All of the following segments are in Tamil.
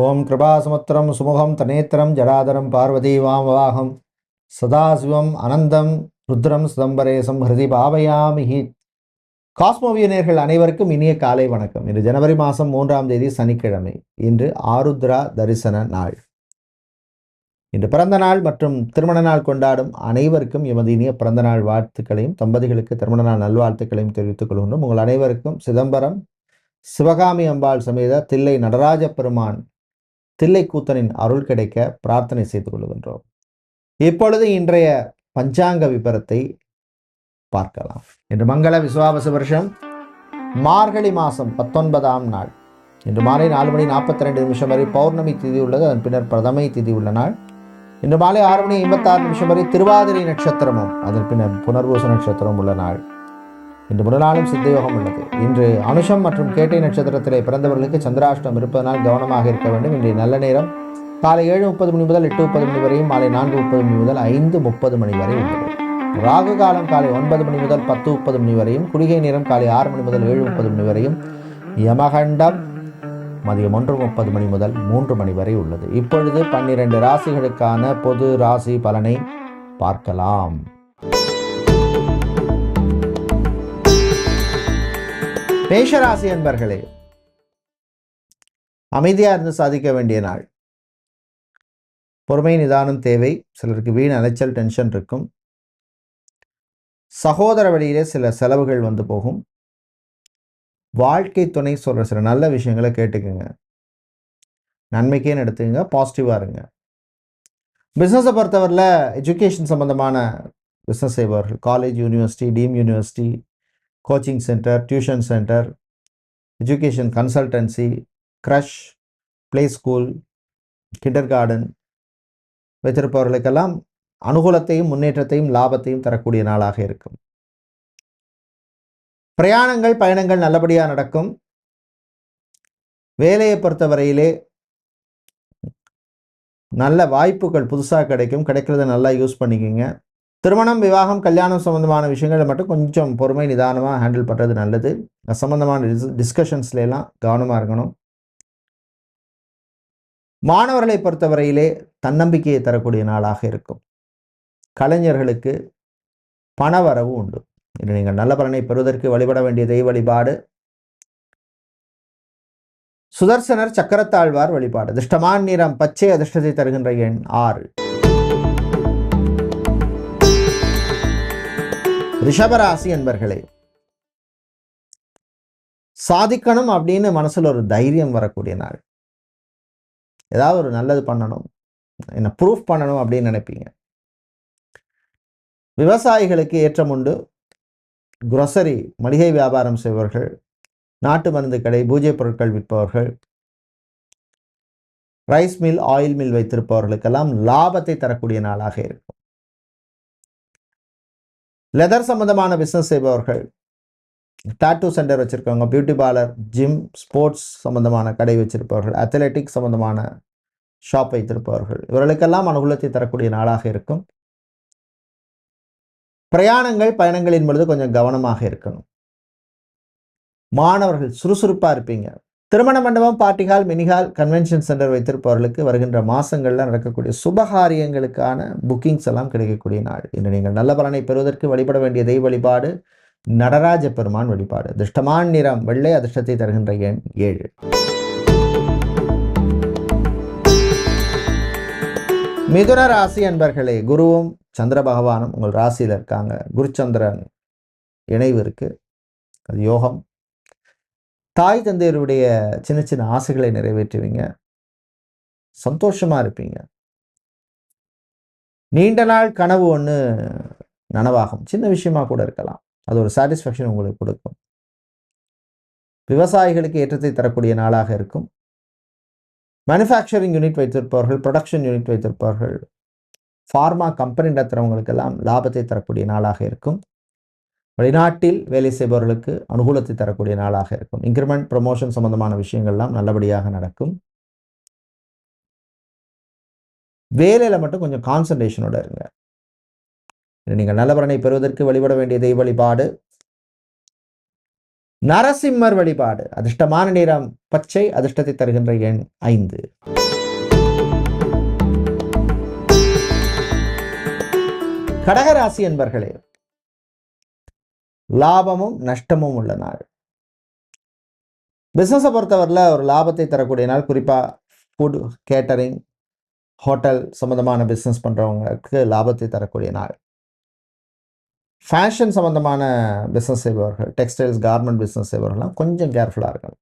ஓம் கிருபாசமுத்திரம் சுமுகம் தனேத்திரம் ஜடாதரம் பார்வதி வாமவாகம் சதாசிவம் அனந்தம் ருத்ரம் சிதம்பரேசம் ஹிருதி பாவயாமிஹி. காஸ்மோவிய நேயர்கள் அனைவருக்கும் இனிய காலை வணக்கம். இன்று ஜனவரி மாதம் 3ஆம் தேதி சனிக்கிழமை. இன்று ஆருத்ரா தரிசன நாள். இன்று பிறந்த நாள் மற்றும் திருமண நாள் கொண்டாடும் அனைவருக்கும் எமது இனிய பிறந்த நாள் வாழ்த்துக்களையும் தம்பதிகளுக்கு திருமண நாள் நல்வாழ்த்துக்களையும் தெரிவித்துக் கொள்கின்றோம். உங்கள் அனைவருக்கும் சிதம்பரம் சிவகாமி அம்பாள் சமேத தில்லை நடராஜ பெருமான் தில்லை கூத்தனின் அருள் கிடைக்க பிரார்த்தனை செய்து கொள்கின்றோம். இப்பொழுது இன்றைய பஞ்சாங்க விபரத்தை பார்க்கலாம். இன்று மங்கள விசுவாவச வருஷம் மார்கழி மாதம் 19ஆம் நாள். இன்று மாலை 4:42 வரை பௌர்ணமி திதி உள்ளது. அதன் பின்னர் பிரதமை திதி உள்ள நாள். இன்று மாலை 6:86 வரை திருவாதிரை நட்சத்திரமும் அதன் பின்னர் புனர்பூச நட்சத்திரம் உள்ள நாள். இன்று முழுநாளும் சித்தயோகம் உள்ளது. இன்று அனுஷம் மற்றும் கேட்டை நட்சத்திரத்திலே பிறந்தவர்களுக்கு சந்திராஷ்டம் இருப்பதனால் கவனமாக இருக்க வேண்டும். இன்றைய நல்ல நேரம் காலை 7:30 முதல் 8:30 வரையும், மாலை 4:30 முதல் 5:30 வரை உள்ளது. ராகு காலம் காலை 9 முதல் 10:30 வரையும், குளிகை நேரம் காலை 6 முதல் 7:30 வரையும், யமகண்டம் மதியம் 1:30 முதல் 3 வரை உள்ளது. இப்பொழுது 12 ராசிகளுக்கான பொது ராசி பலனை பார்க்கலாம். மேஷராசி என்பர்களே, அமைதியாக இருந்து சாதிக்க வேண்டிய நாள். பொறுமை நிதானம் தேவை. சிலருக்கு வீண் அலைச்சல் டென்ஷன் இருக்கும். சகோதர வழியிலே சில செலவுகள் வந்து போகும். வாழ்க்கை துணை சொல்ற சில நல்ல விஷயங்களை கேட்டுக்குங்க. நன்மைக்கேன்னு எடுத்துக்கங்க. பாசிட்டிவாக இருங்க. பிஸ்னஸை பொறுத்தவரையில் எஜுகேஷன் சம்பந்தமான பிஸ்னஸ் செய்பவர்கள், college, university, deemed university, coaching centre, tuition centre, education consultancy, creche, play school, kindergarten வைத்திருப்பவர்களுக்கெல்லாம் அனுகூலத்தையும் முன்னேற்றத்தையும் லாபத்தையும் தரக்கூடிய நாளாக இருக்கும். பிரயாணங்கள் பயணங்கள் நல்லபடியாக நடக்கும். வேலையை பொறுத்தவரையிலே நல்ல வாய்ப்புகள் புதுசாக கிடைக்கும். கிடைக்கிறத நல்லா யூஸ் பண்ணிக்கோங்க. திருமணம், விவாகம், கல்யாணம் சம்பந்தமான விஷயங்களை மட்டும் கொஞ்சம் பொறுமை நிதானமாக ஹேண்டில் பண்ணுறது நல்லது. அது சம்பந்தமான டிஸ்கஷன்ஸ்லாம் கவனமாக இருக்கணும். மாணவர்களை பொறுத்தவரையிலே தன்னம்பிக்கையை தரக்கூடிய நாளாக இருக்கும். கலைஞர்களுக்கு பணவரவு உண்டு. இன்று நீங்கள் நல்ல பலனை பெறுவதற்கு வழிபட வேண்டிய தெய்வ வழிபாடு சுதர்சனர் சக்கரத்தாழ்வார் வழிபாடு. அதிர்ஷ்டமான நிறம் பச்சை. அதிர்ஷ்டத்தை தருகின்ற எண் 6. ரிஷபராசி என்பர்களே, சாதிக்கணும் அப்படின்னு மனசுல ஒரு தைரியம் வரக்கூடிய நாள். ஏதாவது ஒரு நல்லது பண்ணணும், என்ன ப்ரூஃப் பண்ணணும் அப்படின்னு நினைப்பீங்க. விவசாயிகளுக்கு ஏற்றம் உண்டு. குரோசரி மளிகை வியாபாரம் செய்பவர்கள், நாட்டு மருந்து கடை, பூஜை பொருட்கள் விற்பவர்கள், ரைஸ் மில், ஆயில் மில் வைத்திருப்பவர்களுக்கெல்லாம் லாபத்தை தரக்கூடிய நாளாக இருக்கும். லெதர் சம்பந்தமான பிஸ்னஸ் செய்பவர்கள், டாட்டூ சென்டர் வச்சுருக்கவங்க, பியூட்டி பார்லர், ஜிம், ஸ்போர்ட்ஸ் சம்பந்தமான கடை வச்சிருப்பவர்கள், அத்லெட்டிக்ஸ் சம்பந்தமான ஷாப் வைத்திருப்பவர்கள், இவர்களுக்கெல்லாம் அனுகூலத்தை தரக்கூடிய நாளாக இருக்கும். பிரயாணங்கள் பயணங்களின் பொழுது கொஞ்சம் கவனமாக இருக்கணும். மாணவர்கள் சுறுசுறுப்பாக இருப்பீங்க. திருமண மண்டபம், பார்ட்டிஹால், மினிஹால், கன்வென்ஷன் சென்டர் வைத்திருப்பவர்களுக்கு வருகின்ற மாதங்களில் நடக்கக்கூடிய சுபகாரியங்களுக்கான புக்கிங்ஸ் எல்லாம் கிடைக்கக்கூடிய நாள். இன்று நீங்கள் நல்ல பலனை பெறுவதற்கு வழிபட வேண்டிய தெய்வ வழிபாடு நடராஜ பெருமான் வழிபாடு. அதிர்ஷ்டமான நிறம் வெள்ளை. அதிர்ஷ்டத்தை தருகின்ற எண் 7. மிதுன ராசி அன்பர்களே, குருவும் சந்திர பகவானும் உங்கள் ராசியில் இருக்காங்க. குருச்சந்திரன் இணைவு இருக்கு. அது யோகம். தாய் தந்தையருடைய சின்ன சின்ன ஆசைகளை நிறைவேற்றுவீங்க. சந்தோஷமா இருப்பீங்க. நீண்ட நாள் கனவு ஒன்று நனவாகும். சின்ன விஷயமா கூட இருக்கலாம். அது ஒரு சாட்டிஸ்ஃபேக்ஷன் உங்களுக்கு கொடுக்கும். விவசாயிகளுக்கு ஏற்றத்தை தரக்கூடிய நாளாக இருக்கும். மேனுஃபேக்சரிங் யூனிட் வைத்திருப்பவர்கள், ப்ரொடக்ஷன் யூனிட் வைத்திருப்பவர்கள், ஃபார்மா கம்பெனி நடத்துகிறவங்களுக்கெல்லாம் லாபத்தை தரக்கூடிய நாளாக இருக்கும். வெளிநாட்டில் வேலை செய்பவர்களுக்கு அனுகூலத்தை தரக்கூடிய நாளாக இருக்கும். இன்க்ரிமெண்ட், ப்ரமோஷன் சம்பந்தமான விஷயங்கள்லாம் நல்லபடியாக நடக்கும். வேலையில மட்டும் கொஞ்சம் கான்சன்ட்ரேஷனோட இருங்க. நீங்கள் நல்ல பலனை பெறுவதற்கு வழிபட வேண்டிய தெய்வ வழிபாடு நரசிம்மர் வழிபாடு. அதிர்ஷ்டமான நிறம் பச்சை. அதிர்ஷ்டத்தை தருகின்ற எண் 5. கடகராசி என்பர்களே, லாபமும் நஷ்டமும் உள்ள நாள். பிசினஸை பொறுத்தவரையில் ஒரு லாபத்தை தரக்கூடிய நாள். குறிப்பாக ஃபுட், கேட்டரிங், ஹோட்டல் சம்பந்தமான பிஸ்னஸ் பண்ணுறவங்களுக்கு லாபத்தை தரக்கூடிய நாள். ஃபேஷன் சம்பந்தமான பிஸ்னஸ் செய்பவர்கள், டெக்ஸ்டைல்ஸ், கார்மெண்ட் பிஸ்னஸ் செய்பவர்கள்லாம் கொஞ்சம் கேர்ஃபுல்லாக இருக்கணும்.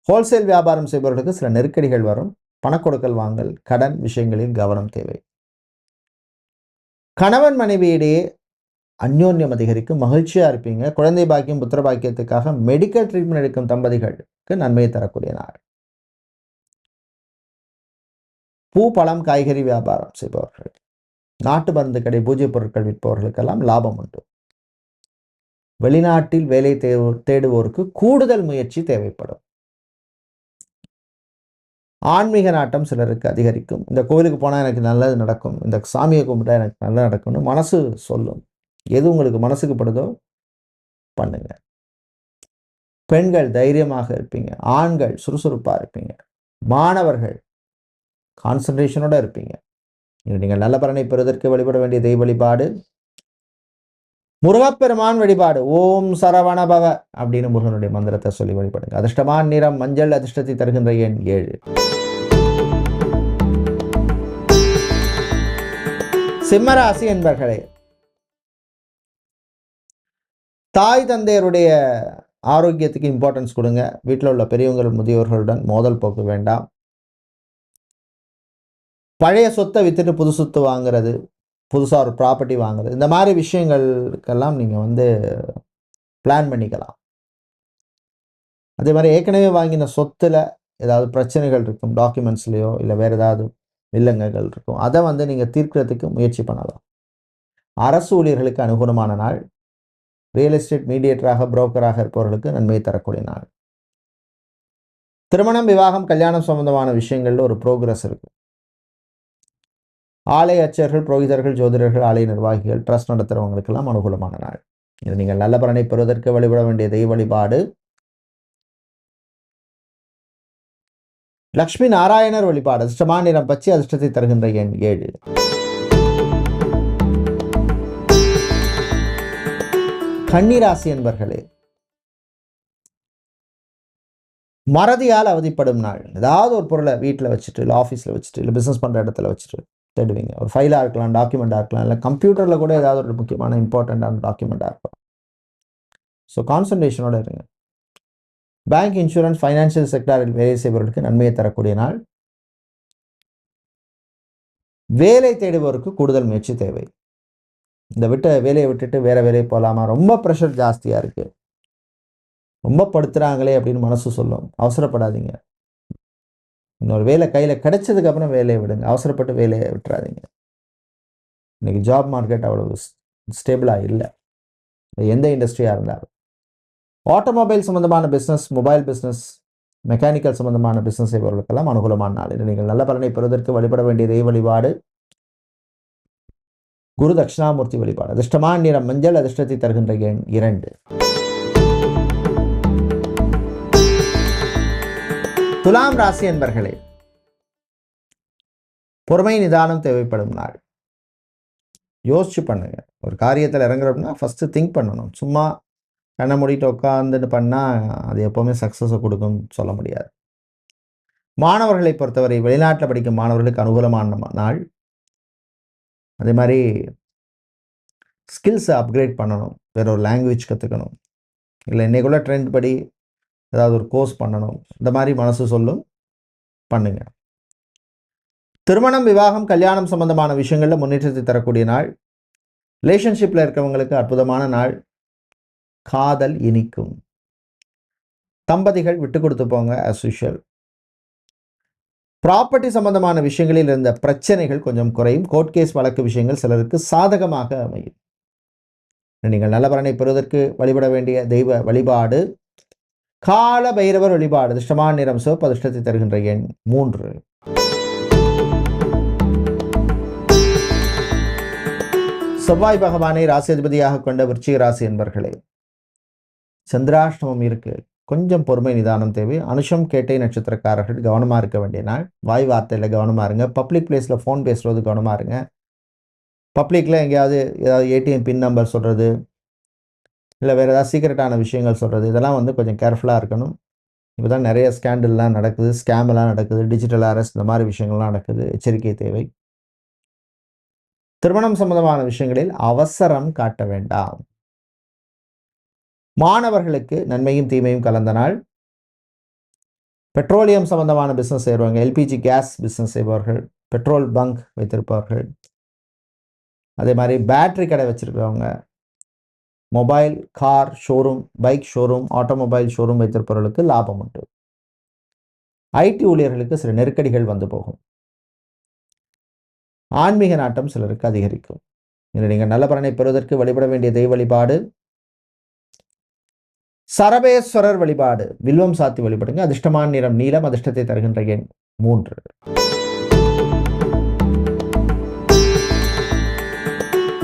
ஹோல்சேல் வியாபாரம் செய்பவர்களுக்கு சில நெருக்கடிகள் வரும். பணக்கொடுக்கல் வாங்கல், கடன் விஷயங்களில் கவனம் தேவை. கணவன் மனைவியிடையே அந்யோன்யம் அதிகரிக்கும். மகிழ்ச்சியாக இருப்பீங்க. குழந்தை பாக்கியம், புத்திர பாக்கியத்துக்காக மெடிக்கல் ட்ரீட்மெண்ட் எடுக்கும் தம்பதிகளுக்கு நன்மையை தரக்கூடிய நாள். பூ, பழம், காய்கறி வியாபாரம் செய்பவர்கள், நாட்டு மருந்து கடை, பூஜை பொருட்கள் விற்பவர்களுக்கெல்லாம் லாபம் உண்டு. வெளிநாட்டில் வேலை தேடுவோருக்கு கூடுதல் முயற்சி தேவைப்படும். ஆன்மீக நாட்டம் சிலருக்கு அதிகரிக்கும். இந்த கோவிலுக்கு போனால் எனக்கு நல்லது நடக்கும், இந்த சாமியை கும்பிட்டா எனக்கு நல்லது நடக்கும்னு மனசு சொல்லும். எது உங்களுக்கு மனசுக்கு படுதோ பண்ணுங்க. பெண்கள் தைரியமாக இருப்பீங்க. ஆண்கள் சுறுசுறுப்பாக இருப்பீங்க. மாணவர்கள் கான்சன்ட்ரேஷனோட இருப்பீங்க. நீங்கள் நல்ல பலனை பெறுவதற்கு வழிபட வேண்டிய தெய்வ வழிபாடு முருகப்பெருமான் வழிபாடு. ஓம் சரவணபவ அப்படின்னு முருகனுடைய மந்திரத்தை சொல்லி வழிபடுங்க. அதிர்ஷ்டமான நிறம் மஞ்சள். அதிர்ஷ்டத்தை தருகின்ற எண் 7. சிம்மராசி என்பர்களே, தாய் தந்தையருடைய ஆரோக்கியத்துக்கு இம்பார்ட்டன்ஸ் கொடுங்க. வீட்டில் உள்ள பெரியவங்கள், முதியோர்களுடன் மோதல் போக்கு வேண்டாம். பழைய சொத்தை விற்றுட்டு புது சொத்து வாங்குறது, புதுசாக ஒரு ப்ராப்பர்ட்டி வாங்குறது, இந்த மாதிரி விஷயங்களுக்கெல்லாம் நீங்கள் பிளான் பண்ணிக்கலாம். அதே மாதிரி ஏற்கனவே வாங்கின சொத்தில் ஏதாவது பிரச்சனைகள் இருக்கும், டாக்குமெண்ட்ஸ்லேயோ இல்லை வேறு ஏதாவது வில்லங்கங்கள் இருக்கும், அதை நீங்கள் தீர்க்கிறதுக்கு முயற்சி பண்ணலாம். அரசு ஊழியர்களுக்கு அனுகூலமான நாள். ரியல் எஸ்டேட் மீடியேட்டராக, புரோக்கராக இருப்பவர்களுக்கு நன்மையை தரக்கூடிய நாள். திருமணம், விவாகம், கல்யாணம் சம்பந்தமான விஷயங்களில் ஒரு ப்ரோக்ரஸ் இருக்குது. ஆலய அர்ச்சகர்கள், புரோகிதர்கள், ஜோதிடர்கள், ஆலய நிர்வாகிகள், ட்ரஸ்ட் நடத்துகிறவங்களுக்கெல்லாம் அனுகூலமான நாள். இது நீங்கள் நல்ல பலனை பெறுவதற்கு வழிபட வேண்டிய தெய்வ வழிபாடு லக்ஷ்மி நாராயணர் வழிபாடு. அதிர்ஷ்டமான நிறம் பச்சை. அதிர்ஷ்டத்தை தருகின்ற எண் 7. கன்னிராசி என்பர்களே, மறதியால் அவதிப்படும் நாள். ஏதாவது ஒரு பொருளை வீட்டில் வச்சுட்டு, இல்லை ஆஃபீஸில் வச்சுட்டு, இல்லை பிஸ்னஸ் பண்ணுற இடத்துல வச்சுட்டு தேடுவீங்க. ஒரு ஃபைலாக இருக்கலாம், டாக்குமெண்ட்டாக இருக்கலாம், இல்லை கம்ப்யூட்டரில் கூட ஏதாவது ஒரு முக்கியமான இம்பார்ட்டண்ட்டான டாக்குமெண்ட்டாக இருக்கலாம். ஸோ கான்சன்ட்ரேஷனோடு இருங்க. பேங்க், இன்சூரன்ஸ், ஃபைனான்சியல் செக்டாரில் வேலை செய்பவர்களுக்கு நன்மையை தரக்கூடிய நாள். வேலை தேடுபவருக்கு கூடுதல் முயற்சி தேவை. இந்த வேலையை விட்டுட்டு வேறு வேலையை போகலாமா, ரொம்ப ப்ரெஷர் ஜாஸ்தியாக இருக்குது, ரொம்ப படுத்துகிறாங்களே அப்படின்னு மனசு சொல்லும். அவசரப்படாதீங்க. இன்னொரு வேலை கையில் கிடைச்சதுக்கப்புறம் வேலையை விடுங்க. அவசரப்பட்டு வேலையை விட்டுறாதீங்க. இன்றைக்கி ஜாப் மார்க்கெட் அவ்வளோ ஸ்டேபிளாக இல்லை, எந்த இண்டஸ்ட்ரியாக இருந்தாலும். ஆட்டோமொபைல் சம்மந்தமான பிஸ்னஸ், மொபைல் பிஸ்னஸ், மெக்கானிக்கல் சம்மந்தமான பிஸ்னஸ் செய்பவர்களுக்கெல்லாம் அனுகூலமான நாள். நீங்கள் நல்ல பலனை பெறுவதற்கு வழிபட வேண்டிய தெய்வ வழிபாடு குரு தட்சிணாமூர்த்தி வழிபாடு. அதிர்ஷ்டமான நிறம் மஞ்சள். அதிர்ஷ்டத்தை தருகின்ற எண் 2. துலாம் ராசி என்பர்களே, பொறுமை நிதானம் தேவைப்படும் நாள். யோசிச்சு பண்ணுங்க. ஒரு காரியத்தில் இறங்குறோம்னா ஃபஸ்ட்டு திங்க் பண்ணணும். சும்மா கண்ணை மூடிட்டு உட்காந்துன்னு பண்ணால் அது எப்போவுமே சக்ஸஸை கொடுக்கும்னு சொல்ல முடியாது. மாணவர்களை பொறுத்தவரை வெளிநாட்டில் படிக்கும் மாணவர்களுக்கு அனுகூலமான நாள். அதே மாதிரி ஸ்கில்ஸை அப்கிரேட் பண்ணணும். வேற ஒரு லாங்குவேஜ் கற்றுக்கணும், இல்லை இன்றைக்குள்ள ட்ரெண்ட் படி ஏதாவது ஒரு கோர்ஸ் பண்ணணும். இந்த மாதிரி மனசு சொல்லும், பண்ணுங்க. திருமணம், விவாகம், கல்யாணம் சம்பந்தமான விஷயங்களில் முன்னேற்றத்தை தரக்கூடிய நாள். ரிலேஷன்ஷிப்பில் இருக்கிறவங்களுக்கு அற்புதமான நாள். காதல் இனிக்கும். தம்பதிகள் விட்டு கொடுத்து போங்க ஆஸ் யூஷுவல். ப்ராப்பர்ட்டி சம்பந்தமான விஷயங்களில் இருந்த பிரச்சனைகள் கொஞ்சம் குறையும். கோர்ட் கேஸ் வழக்கு விஷயங்கள் சிலருக்கு சாதகமாக அமையும். நீங்கள் நல்ல பலனை பெறுவதற்கு வழிபட வேண்டிய தெய்வ வழிபாடு கால பைரவர் வழிபாடு. அதிர்ஷ்டமான நிறம் சிவப்பு. அதிர்ஷ்டத்தை தருகின்ற எண் 3. செவ்வாய் பகவானை ராசி அதிபதியாக கொண்ட விருச்சிக ராசி என்பர்களே, சந்திராஷ்டமம் இருக்கு, கொஞ்சம் பொறுமை நிதானம் தேவை. அனுஷம் கேட்டை நட்சத்திரக்காரர்கள் கவனமாக இருக்க வேண்டிய நாள். வாய் வார்த்தையில் கவனமாக இருங்க. பப்ளிக் பிளேஸில் ஃபோன் பேசுகிறது கவனமாக இருங்க. பப்ளிக்கில் எங்கேயாவது ஏதாவது ஏடிஎம் பின் நம்பர் சொல்கிறது, இல்லை வேறு ஏதாவது சீக்ரெட்டான விஷயங்கள் சொல்கிறது, இதெல்லாம் வந்து கொஞ்சம் கேர்ஃபுல்லாக இருக்கணும். இப்போ தான் நிறைய ஸ்கேண்டல்லாம் நடக்குது, ஸ்கேமெல்லாம் நடக்குது, டிஜிட்டல் அரெஸ்ட் இந்த மாதிரி விஷயங்கள்லாம் நடக்குது. எச்சரிக்கை தேவை. திருமணம் சம்பந்தமான விஷயங்களில் அவசரம் காட்ட வேண்டாம். மாணவர்களுக்கு நன்மையும் தீமையும் கலந்த நாள். பெட்ரோலியம் சம்பந்தமான பிஸ்னஸ் செய்கிறவங்க, எல்பிஜி கேஸ் பிஸ்னஸ் செய்பவர்கள், பெட்ரோல் பங்க் வைத்திருப்பவர்கள், அதே மாதிரி பேட்டரி கடை வச்சிருக்கிறவங்க, mobile car showroom, bike showroom, automobile showroom வைத்திருப்பவர்களுக்கு லாபம் உண்டு. ஐடி ஊழியர்களுக்கு சில நெருக்கடிகள் வந்து போகும். ஆன்மீக நாட்டம் சிலருக்கு அதிகரிக்கும். நீங்கள் நல்ல பலனை பெறுவதற்கு வழிபட வேண்டிய தெய்வ வழிபாடு சரபேஸ்வரர் வழிபாடு. வில்வம் சாத்தி வழிபடுங்க. அதிர்ஷ்டமான நிறம் நீலம். அதிர்ஷ்டத்தை தருகின்ற எண் 3.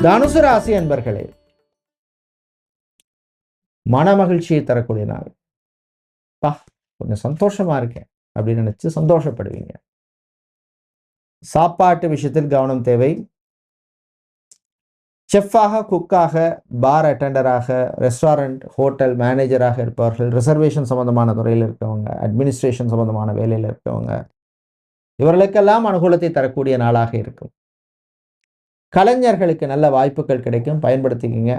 தனுசு ராசி அன்பர்களே, மன மகிழ்ச்சியை தரக்கூடிய நாள். கொஞ்சம் சந்தோஷமா இருக்கேன் அப்படின்னு நினைச்சு சந்தோஷப்படுவீங்க. சாப்பாட்டு விஷயத்தில் கவனம் தேவை. செஃப்பாக, குக்காக, பார் அட்டெண்டராக, ரெஸ்டாரண்ட் ஹோட்டல் மேனேஜராக இருப்பவர்கள், ரிசர்வேஷன் சம்பந்தமான துறையில் இருக்கவங்க, அட்மினிஸ்ட்ரேஷன் சம்பந்தமான வேலையில் இருக்கவங்க, இவர்களுக்கெல்லாம் அனுகூலத்தை தரக்கூடிய நாளாக இருக்கும். கலைஞர்களுக்கு நல்ல வாய்ப்புகள் கிடைக்கும், பயன்படுத்திக்கிங்க.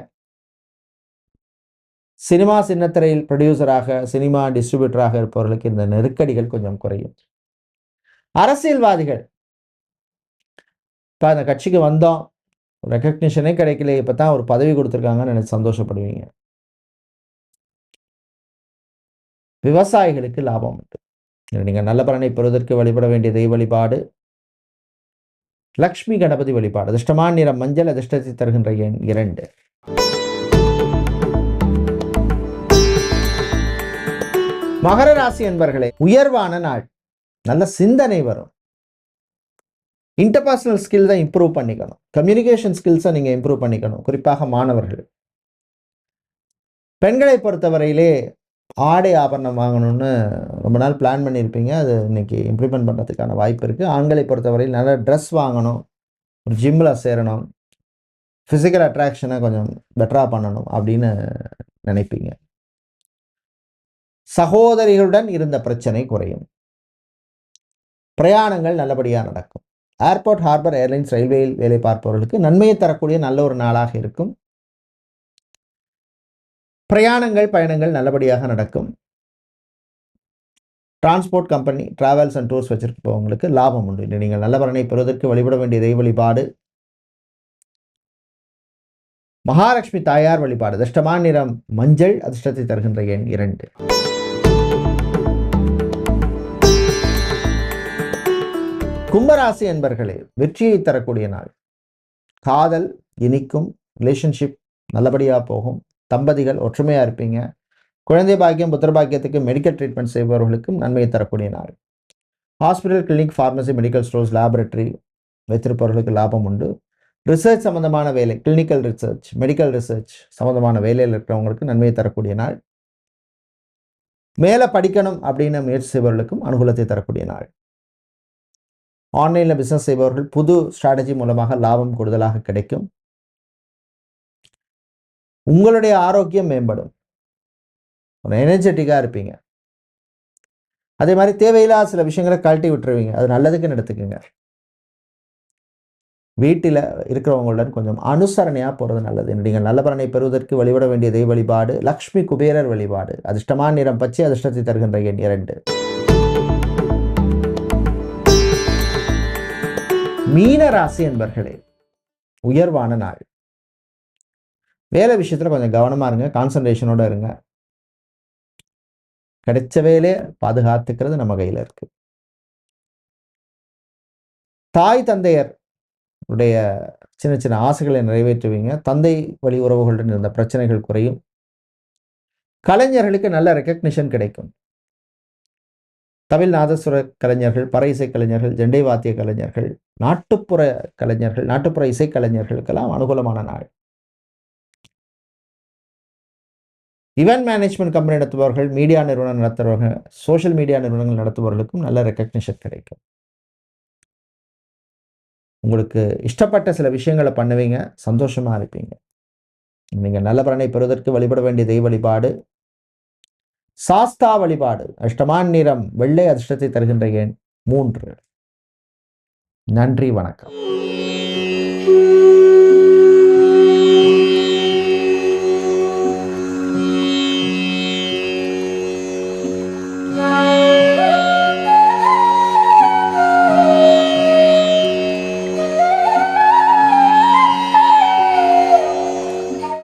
சினிமா சின்னத்திரையில் ப்ரொடியூசராக, சினிமா டிஸ்ட்ரிபியூட்டராக இருப்பவர்களுக்கு இந்த நெருக்கடிகள் கொஞ்சம் குறையும். அரசியல்வாதிகள், இப்போ அந்த கட்சிக்கு வந்தோம், ரெக்கக்னிஷனே கிடைக்கல, இப்போ தான் ஒரு பதவி கொடுத்துருக்காங்கன்னு நினைச்சு சந்தோஷப்படுவீங்க. விவசாயிகளுக்கு லாபம் உண்டு. நீங்கள் நல்ல பலனை பெறுவதற்கு வழிபட வேண்டிய தெய்வ வழிபாடு லக்ஷ்மி கணபதி வழிபாடு. அதிர்ஷ்டமான நிறம் மஞ்சள். அதிர்ஷ்டத்தை தருகின்ற எண் 2. மகர ராசி என்பர்களே, உயர்வான நாள். நல்ல சிந்தனை வரும். இன்டர்பர்சனல் ஸ்கில் தான் இம்ப்ரூவ் பண்ணிக்கணும். கம்யூனிகேஷன் ஸ்கில்ஸை நீங்கள் இம்ப்ரூவ் பண்ணிக்கணும், குறிப்பாக மாணவர்கள். பெண்களை பொறுத்தவரையிலே ஆடை ஆபரணம் வாங்கணும்னு ரொம்ப நாள் பிளான் பண்ணியிருப்பீங்க. அது இன்னைக்கு இம்ப்ளிமெண்ட் பண்ணுறதுக்கான வாய்ப்பு இருக்குது. ஆண்களை பொறுத்தவரையில் நல்ல ட்ரெஸ் வாங்கணும், ஒரு ஜிம்மில் சேரணும், ஃபிசிக்கல் அட்ராக்ஷனை கொஞ்சம் பெட்டராக பண்ணணும் அப்படின்னு நினைப்பீங்க. சகோதரிகளுடன் இருந்த பிரச்சனை குறையும். பிரயாணங்கள் நல்லபடியாக நடக்கும். ஏர்போர்ட், ஹார்பர், ஏர்லைன்ஸ், ரயில்வேயில் வேலை பார்ப்பவர்களுக்கு நன்மையை தரக்கூடிய நல்ல ஒரு நாளாக இருக்கும். பிரயாணங்கள், பயணங்கள் நல்லபடியாக நடக்கும். Transport company, travels and tours வச்சிருப்பவங்களுக்கு லாபம் உண்டு. நீங்கள் நல்ல பலனை பெறுவதற்கு வழிபட வேண்டிய தெய்வ வழிபாடு மகாலட்சுமி தாயார் வழிபாடு. அதிர்ஷ்டமான நிறம் மஞ்சள். அதிர்ஷ்டத்தை தருகின்ற எண் 2. கும்பராசி என்பர்களே, வெற்றியை தரக்கூடிய நாள். காதல் இனிக்கும், ரிலேஷன்ஷிப் நல்லபடியாக போகும். தம்பதிகள் ஒற்றுமையாக இருப்பீங்க. குழந்தை பாக்கியம், புத்திர பாக்கியத்துக்கு மெடிக்கல் ட்ரீட்மெண்ட் செய்பவர்களுக்கும் நன்மையை தரக்கூடிய நாள். Hospital, clinic, pharmacy, medical stores, laboratory வைத்திருப்பவர்களுக்கு லாபம் உண்டு. ரிசர்ச் சம்பந்தமான வேலை, கிளினிக்கல் ரிசர்ச், மெடிக்கல் ரிசர்ச் சம்பந்தமான வேலையில் இருக்கிறவங்களுக்கு நன்மையை தரக்கூடிய நாள். மேலே படிக்கணும் அப்படின்னு முயற்சி செய்பவர்களுக்கும் அனுகூலத்தை தரக்கூடிய நாள். ஆன்லைனில் பிஸ்னஸ் செய்பவர்கள் புது ஸ்ட்ராட்டஜி மூலமாக லாபம் கூடுதலாக கிடைக்கும். உங்களுடைய ஆரோக்கியம் மேம்படும். ஒரு எனர்ஜெட்டிக்காக இருப்பீங்க. அதே மாதிரி தேவையில்லாத சில விஷயங்களை கழட்டி விட்டுருவீங்க. அது நல்லதுக்குன்னு எடுத்துக்கோங்க. வீட்டில் இருக்கிறவங்களுடன் கொஞ்சம் அனுசரணையாக போகிறது நல்லது. நீங்கள் நல்ல பலனை பெறுவதற்கு வழிபட வேண்டிய தெய்வ வழிபாடு லக்ஷ்மி குபேரர் வழிபாடு. அதிர்ஷ்டமான நிறம் பச்சை. அதிர்ஷ்டத்தை தருகின்ற எண் 2. மீன ராசி என்பர்களே, உயர்வான நாள். வேலை விஷயத்தில் கொஞ்சம் கவனமாக இருங்க, கான்சன்ட்ரேஷனோட இருங்க. கிடைச்ச வேலையை பாதுகாத்துக்கிறது நம்ம கையில் இருக்கு. தாய் தந்தையர் உடைய சின்ன சின்ன ஆசைகளை நிறைவேற்றுவீங்க. தந்தை வழி உறவுகளுடன் இருந்த பிரச்சனைகள் குறையும். கலைஞர்களுக்கு நல்ல ரெக்கக்னிஷன் கிடைக்கும். தமிழ் நாதஸ்வர கலைஞர்கள், பறை இசை கலைஞர்கள், ஜெண்டை வாத்திய கலைஞர்கள், நாட்டுப்புற கலைஞர்கள், நாட்டுப்புற இசை கலைஞர்களுக்கெல்லாம் அனுகூலமான நாள். இவெண்ட் மேனேஜ்மெண்ட் கம்பெனி நடத்துபவர்கள், மீடியா நிறுவனம் நடத்துபவர்கள், சோஷியல் மீடியா நிறுவனங்கள் நடத்துபவர்களுக்கும் நல்ல ரெக்கக்னிஷன் கிடைக்கும். உங்களுக்கு இஷ்டப்பட்ட சில விஷயங்களை பண்ணுவீங்க, சந்தோஷமா இருப்பீங்க. நீங்கள் நல்ல பலனை பெறுவதற்கு வழிபட வேண்டிய தெய்வ வழிபாடு சாஸ்தா வழிபாடு. அஷ்டமான் நிறம் வெள்ளை, அதிர்ஷ்டத்தை தருகின்ற எண் 3. நன்றி, வணக்கம்.